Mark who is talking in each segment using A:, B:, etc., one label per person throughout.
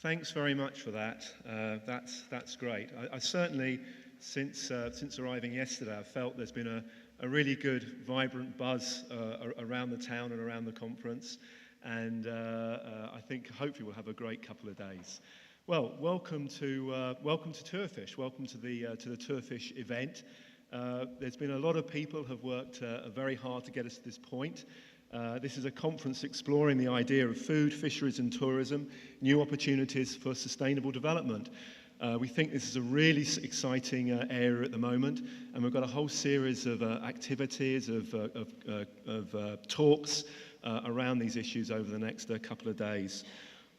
A: Thanks very much for that. That's great. I certainly, since arriving yesterday, I've felt there's been a really good, vibrant buzz around the town and around the conference, and I think hopefully we'll have a great couple of days. Well, welcome to TourFish. Welcome to the TourFish event. There's been a lot of people who have worked very hard to get us to this point. This is a conference exploring the idea of food, fisheries and tourism, new opportunities for sustainable development. We think this is a really exciting area at the moment, and we've got a whole series of activities, of talks around these issues over the next couple of days.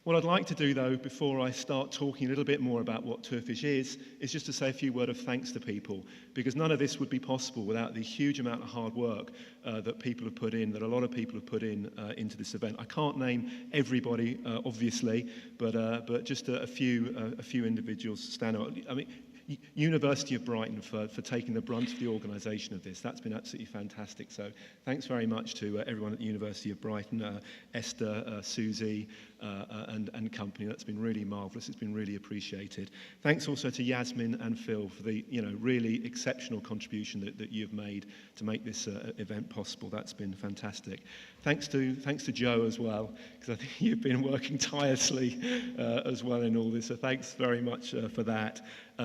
A: What I'd like to do, though, before I start talking a little bit more about what TourFish is just to say a few words of thanks to people, because none of this would be possible without the huge amount of hard work that people have put in, that a lot of people have put in into this event. I can't name everybody, obviously, but just a few individuals stand out. I mean, University of Brighton for taking the brunt of the organisation of this. That's been absolutely fantastic. So thanks very much to everyone at the University of Brighton, Esther, Susie, and company. That's been really marvellous. It's been really appreciated. Thanks also to Yasmin and Phil for the really exceptional contribution that you've made to make this event possible. That's been fantastic. Thanks to Joe as well, because I think you've been working tirelessly as well in all this. So thanks very much for that.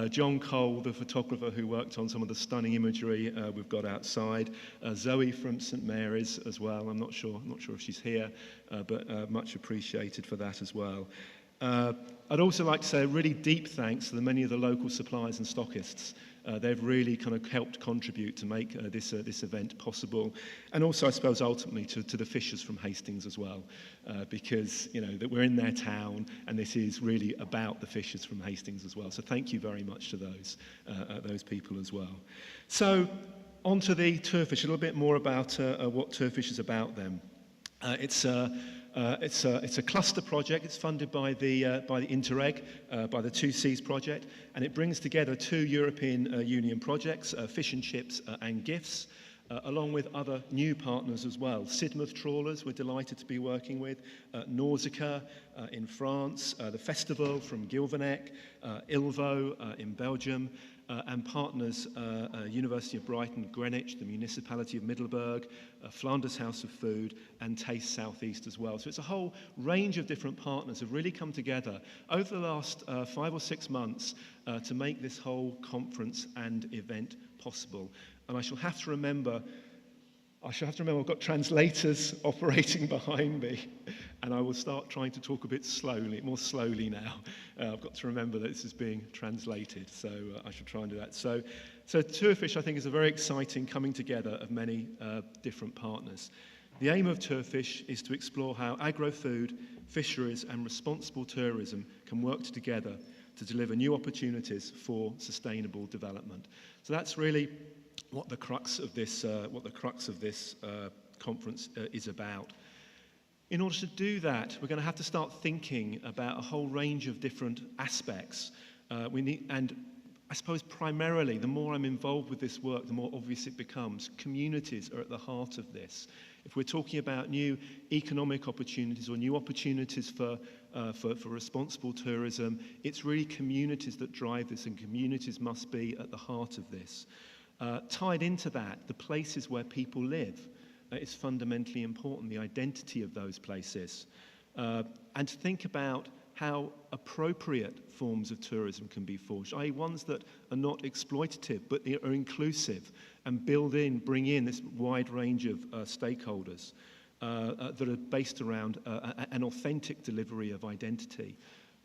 A: John Cole, the photographer who worked on some of the stunning imagery we've got outside. Zoe from St Mary's as well. I'm not sure if she's here, but much appreciated for that as well. I'd also like to say a really deep thanks to the many of the local suppliers and stockists. They've really kind of helped contribute to make this event possible, and also I suppose ultimately to the fishers from Hastings as well, because that we're in their town and this is really about the fishers from Hastings as well. So thank you very much to those people as well. So on to the TourFish, a little bit more about what TourFish is about then. It's a cluster project. It's funded by the Interreg, by the 2Cs project, and it brings together 2 European Union projects, Fish and Chips and Gifts, along with other new partners as well. Sidmouth Trawlers we're delighted to be working with, Nausicaa in France, the Festival from Gilvanec, Ilvo in Belgium, and partners University of Brighton, Greenwich, the Municipality of Middelburg, Flanders House of Food, and Taste South East as well. So it's a whole range of different partners have really come together over the last 5 or 6 months to make this whole conference and event possible. And I shall have to remember I've got translators operating behind me, and I will start trying to talk a bit more slowly now. I've got to remember that this is being translated, so I shall try and do that. So TourFish, I think, is a very exciting coming together of many different partners. The aim of TourFish is to explore how agro-food, fisheries, and responsible tourism can work together to deliver new opportunities for sustainable development. So that's really what the crux of this conference is about. In order to do that, we're going to have to start thinking about a whole range of different aspects. And I suppose primarily, the more I'm involved with this work, the more obvious it becomes. Communities are at the heart of this. If we're talking about new economic opportunities or new opportunities for responsible tourism, it's really communities that drive this, and communities must be at the heart of this. Tied into that, the places where people live is fundamentally important, the identity of those places. And to think about how appropriate forms of tourism can be forged, i.e. ones that are not exploitative, but are inclusive and bring in this wide range of stakeholders that are based around an authentic delivery of identity.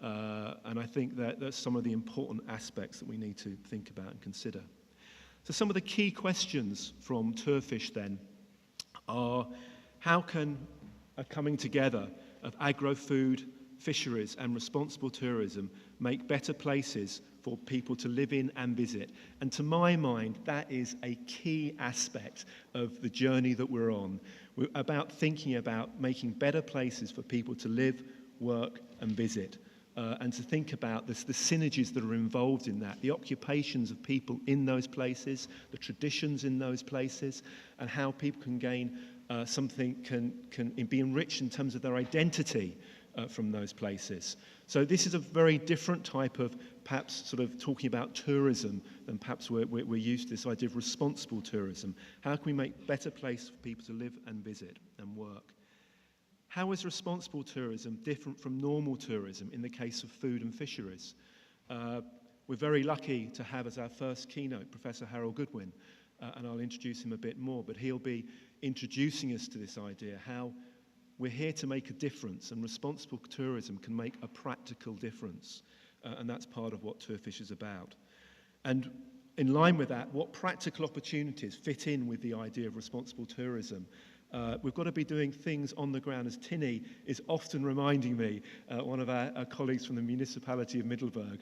A: And I think that that's some of the important aspects that we need to think about and consider. So some of the key questions from TourFish then are, how can a coming together of agro-food, fisheries and responsible tourism make better places for people to live in and visit? And to my mind, that is a key aspect of the journey that we're on. We're about thinking about making better places for people to live, work and visit. And to think about the synergies that are involved in that, the occupations of people in those places, the traditions in those places, and how people can gain something, can be enriched in terms of their identity from those places. So this is a very different type of perhaps sort of talking about tourism than perhaps we're used to, this idea of responsible tourism. How can we make better place for people to live and visit and work? How is responsible tourism different from normal tourism in the case of food and fisheries? We're very lucky to have as our first keynote Professor Harold Goodwin, and I'll introduce him a bit more, but he'll be introducing us to this idea, how we're here to make a difference, and responsible tourism can make a practical difference, and that's part of what TourFish is about. And in line with that, what practical opportunities fit in with the idea of responsible tourism? We've got to be doing things on the ground, as Tinny is often reminding me, one of our colleagues from the municipality of Middelburg.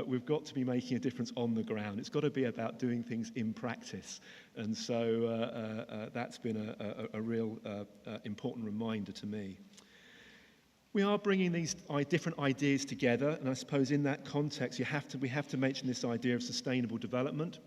A: We've got to be making a difference on the ground. It's got to be about doing things in practice. And so that's been a real important reminder to me. We are bringing these different ideas together, and I suppose in that context we have to mention this idea of sustainable development.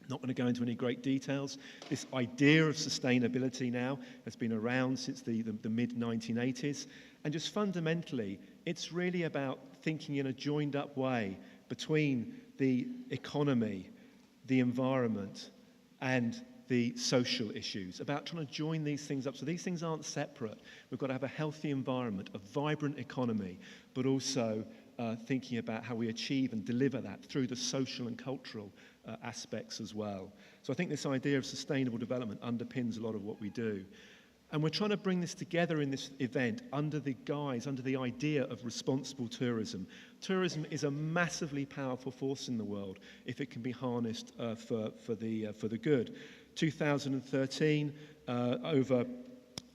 A: Not going to go into any great details. This idea of sustainability now has been around since the mid-1980s. And just fundamentally, it's really about thinking in a joined-up way between the economy, the environment, and the social issues, about trying to join these things up. So these things aren't separate. We've got to have a healthy environment, a vibrant economy, but also thinking about how we achieve and deliver that through the social and cultural aspects as well. So I think this idea of sustainable development underpins a lot of what we do. And we're trying to bring this together in this event under the idea of responsible tourism. Tourism is a massively powerful force in the world if it can be harnessed for the good. 2013, over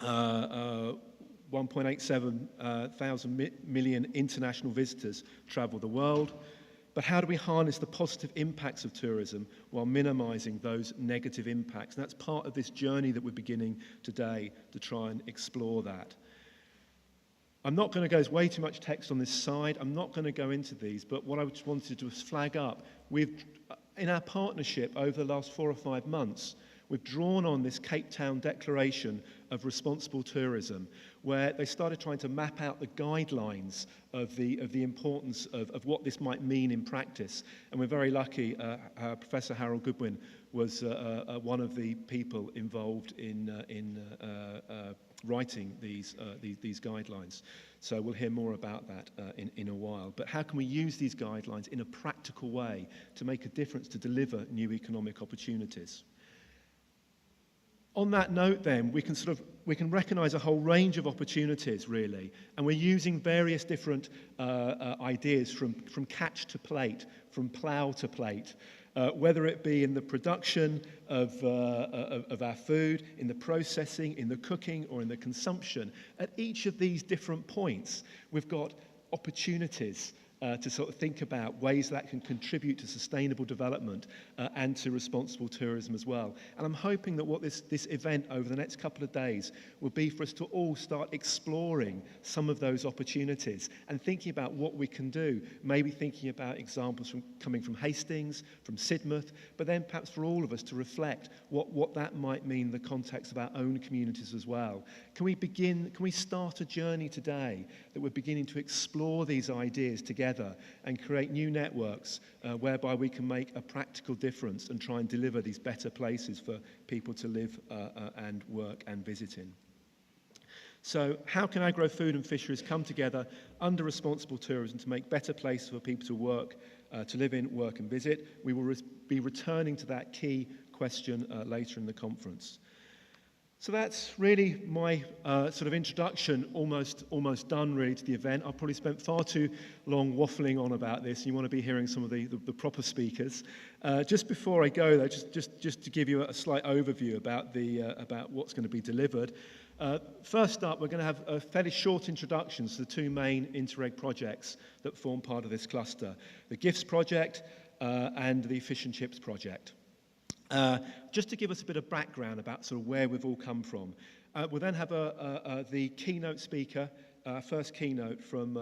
A: 1.87 million international visitors travel the world. But how do we harness the positive impacts of tourism while minimizing those negative impacts? And that's part of this journey that we're beginning today to try and explore that. I'm not going to go, there's way too much text on this side. I'm not going to go into these, but what I just wanted to do is flag up. In our partnership over the last 4 or 5 months, we've drawn on this Cape Town Declaration of Responsible Tourism, where they started trying to map out the guidelines of the importance of what this might mean in practice. And we're very lucky, Professor Harold Goodwin was one of the people involved in writing these guidelines. So we'll hear more about that in a while. But how can we use these guidelines in a practical way to make a difference, to deliver new economic opportunities? On that note then, we can recognise a whole range of opportunities really, and we're using various different ideas from catch to plate, from plough to plate, whether it be in the production of our food, in the processing, in the cooking, or in the consumption. At each of these different points, we've got opportunities to sort of think about ways that can contribute to sustainable development and to responsible tourism as well. And I'm hoping that what this event over the next couple of days will be for us to all start exploring some of those opportunities and thinking about what we can do, maybe thinking about examples coming from Hastings, from Sidmouth, but then perhaps for all of us to reflect what that might mean in the context of our own communities as well. Can we start a journey today that we're beginning to explore these ideas together and create new networks whereby we can make a practical difference and try and deliver these better places for people to live and work and visit in. So how can agro-food and fisheries come together under responsible tourism to make better places for people to work, to live in, work and visit? We will be returning to that key question later in the conference. So that's really my sort of introduction, almost done really to the event. I've probably spent far too long waffling on about this. You want to be hearing some of the proper speakers. Just before I go though, just to give you a slight overview about what's going to be delivered. First up, we're going to have a fairly short introductions to the 2 main Interreg projects that form part of this cluster, the GIFTS project and the Fish and Chips project. Just to give us a bit of background about sort of where we've all come from. We'll then have the keynote speaker, first keynote from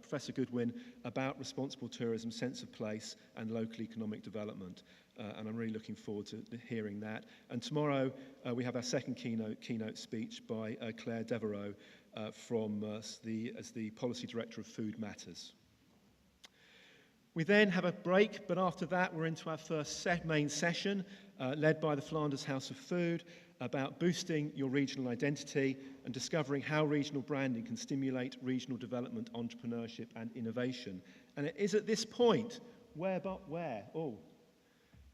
A: Professor Goodwin about responsible tourism, sense of place and local economic development. And I'm really looking forward to hearing that. And tomorrow we have our second keynote speech by Claire Devereaux as the Policy Director of Food Matters. We then have a break, but after that we're into our first main session, led by the Flanders House of Food, about boosting your regional identity and discovering how regional branding can stimulate regional development, entrepreneurship and innovation. And it is at this point,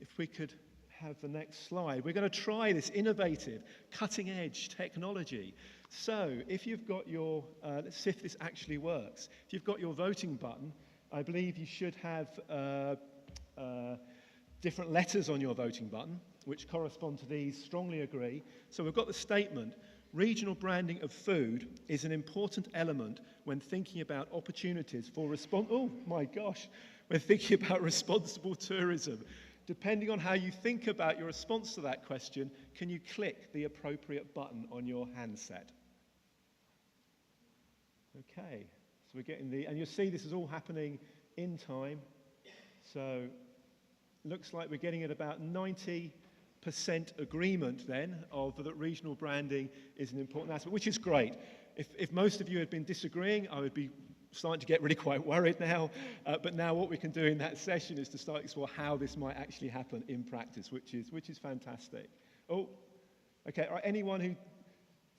A: if we could have the next slide, we're going to try this innovative, cutting-edge technology. So if you've got your, let's see if this actually works. If you've got your voting button, I believe you should have different letters on your voting button, which correspond to these: strongly agree. So we've got the statement: regional branding of food is an important element when thinking about opportunities for when thinking about responsible tourism. Depending on how you think about your response to that question, can you click the appropriate button on your handset? Okay, so we're getting and you'll see this is all happening in time. So looks like we're getting at about 90% agreement then of that regional branding is an important aspect, which is great. If most of you had been disagreeing, I would be starting to get really quite worried now. But now what we can do in that session is to start to explore how this might actually happen in practice, which is fantastic. Oh, okay. All right, anyone who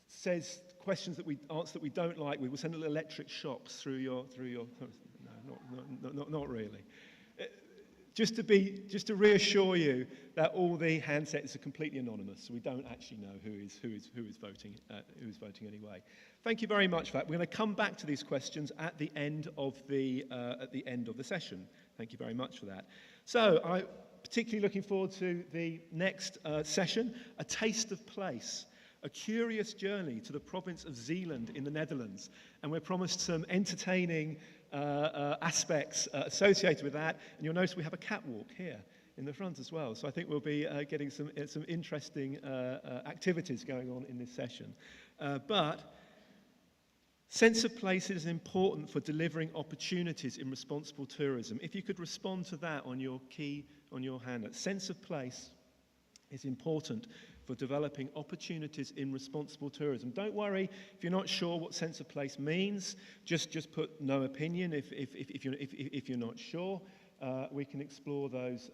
A: says questions that we answer that we don't like, we will send little electric shocks through your. No, not really. Just to reassure you that all the handsets are completely anonymous, so we don't actually know who is voting anyway. Thank you very much for that. We're going to come back to these questions at the end of the session. Thank you very much for that. So I'm particularly looking forward to the next session, A Taste of Place. A curious journey to the province of Zeeland in the Netherlands. And we're promised some entertaining aspects associated with that. And you'll notice we have a catwalk here in the front as well. So I think we'll be getting some interesting activities going on in this session. But sense of place is important for delivering opportunities in responsible tourism. If you could respond to that on your hand. Sense of place is important for developing opportunities in responsible tourism. Don't worry if you're not sure what sense of place means. Just put no opinion if you're not sure. We can explore those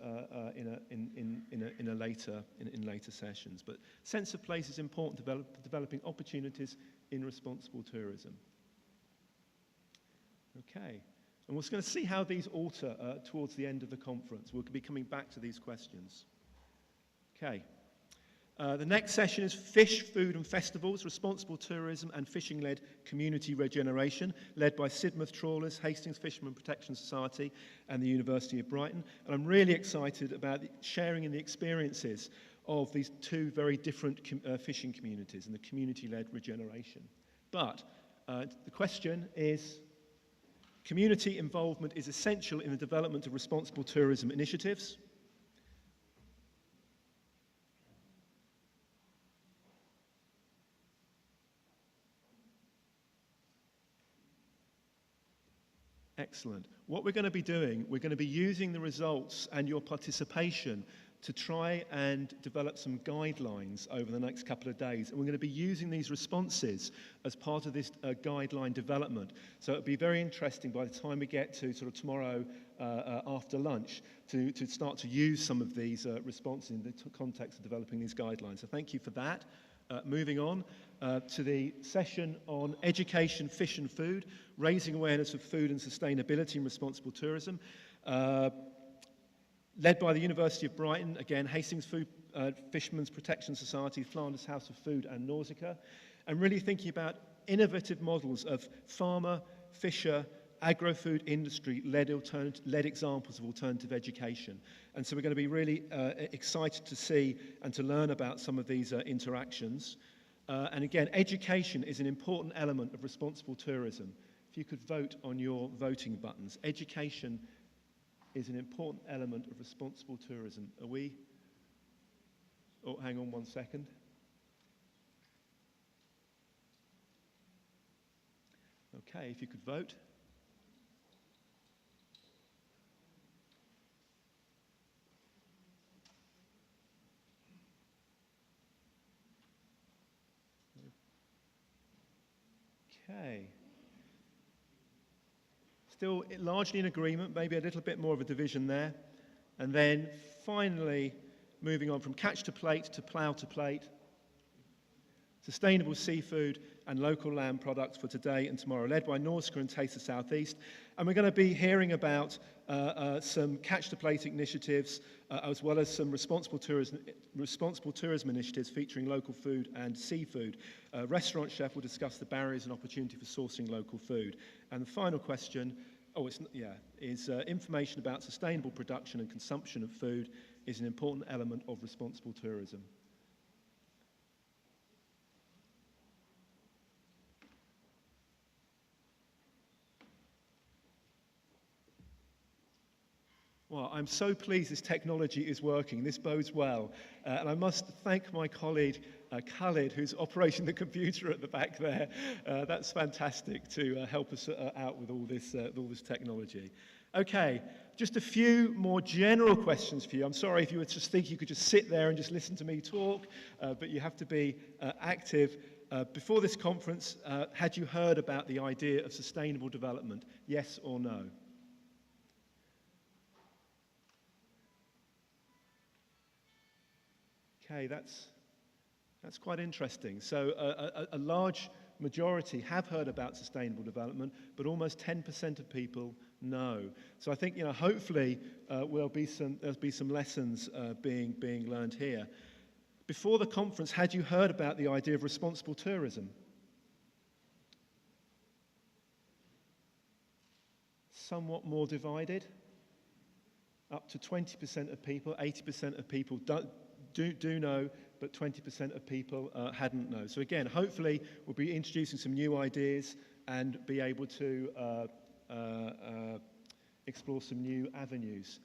A: in later sessions. But sense of place is important for developing opportunities in responsible tourism. Okay, and we're going to see how these alter towards the end of the conference. We'll be coming back to these questions. Okay. The next session is Fish, Food and Festivals, Responsible Tourism and Fishing-Led Community Regeneration, led by Sidmouth Trawlers, Hastings Fishermen Protection Society and the University of Brighton. And I'm really excited about sharing in the experiences of these two very different fishing communities and the community-led regeneration. But the question is, community involvement is essential in the development of responsible tourism initiatives. Excellent. What we're going to be doing, we're going to be using the results and your participation to try and develop some guidelines over the next couple of days. And we're going to be using these responses as part of this guideline development. So it'll be very interesting by the time we get to sort of tomorrow after lunch to start to use some of these responses in the context of developing these guidelines. So thank you for that. Moving on to the session on education, fish and food, raising awareness of food and sustainability and responsible tourism, led by the University of Brighton, again, Hastings Fishermen's Protection Society, Flanders House of Food and Nausicaa, and really thinking about innovative models of farmer, fisher, agro-food industry-led examples of alternative education. And so we're going to be really excited to see and to learn about some of these interactions. And again, education is an important element of responsible tourism. If you could vote on your voting buttons. Education is an important element of responsible tourism. Are we? Oh, hang on 1 second. Okay, if you could vote. Okay. Still largely in agreement, maybe a little bit more of a division there. And then finally, moving on from catch to plate to plough to plate, sustainable seafood and local lamb products for today and tomorrow, led by Norska and Taste the Southeast. And we're going to be hearing about some catch-to-plate initiatives, as well as some responsible tourism initiatives featuring local food and seafood. Restaurant chef will discuss the barriers and opportunity for sourcing local food. And the final question, is information about sustainable production and consumption of food is an important element of responsible tourism. Well, I'm so pleased this technology is working. This bodes well. And I must thank my colleague, Khalid, who's operating the computer at the back there. That's fantastic to help us out with all this technology. Okay, just a few more general questions for you. I'm sorry if you were just thinking you could just sit there and just listen to me talk, but you have to be active. Before this conference, had you heard about the idea of sustainable development? Yes or no? Okay, that's quite interesting. So a large majority have heard about sustainable development, but almost 10% of people know. So I think, hopefully there'll be some lessons being learned here. Before the conference, had you heard about the idea of responsible tourism? Somewhat more divided. Up to 20% of people, 80% of people do know, but 20% of people hadn't known. So again, hopefully we'll be introducing some new ideas and be able to explore some new avenues.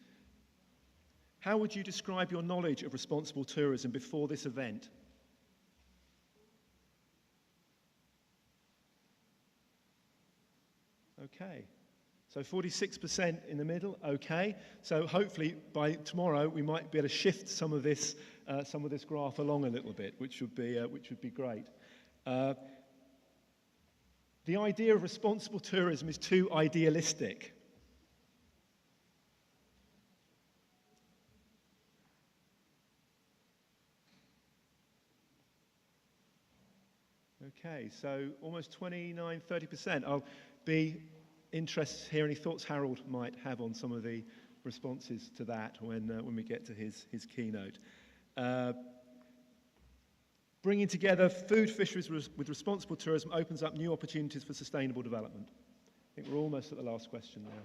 A: How would you describe your knowledge of responsible tourism before this event? Okay. So 46% in the middle, okay. So hopefully by tomorrow we might be able to shift some of this graph along a little bit, which would be great. The idea of responsible tourism is too idealistic. Okay, so almost 29, 30%. I'll be interested to hear any thoughts Harold might have on some of the responses to that when we get to his keynote. Bringing together food fisheries with responsible tourism opens up new opportunities for sustainable development. I think we're almost at the last question now.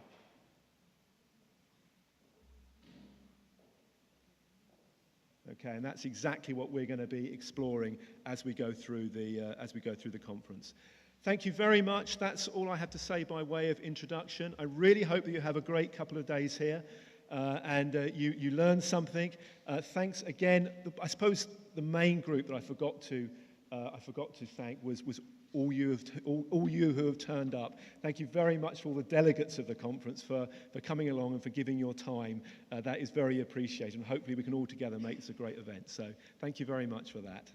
A: Okay, and that's exactly what we're going to be exploring as we go through the conference. Thank you very much. That's all I have to say by way of introduction. I really hope that you have a great couple of days here and you learn something. Thanks again. I suppose the main group that I forgot to thank was all you who have turned up. Thank you very much for all the delegates of the conference for coming along and for giving your time. That is very appreciated, and hopefully we can all together make this a great event. So thank you very much for that.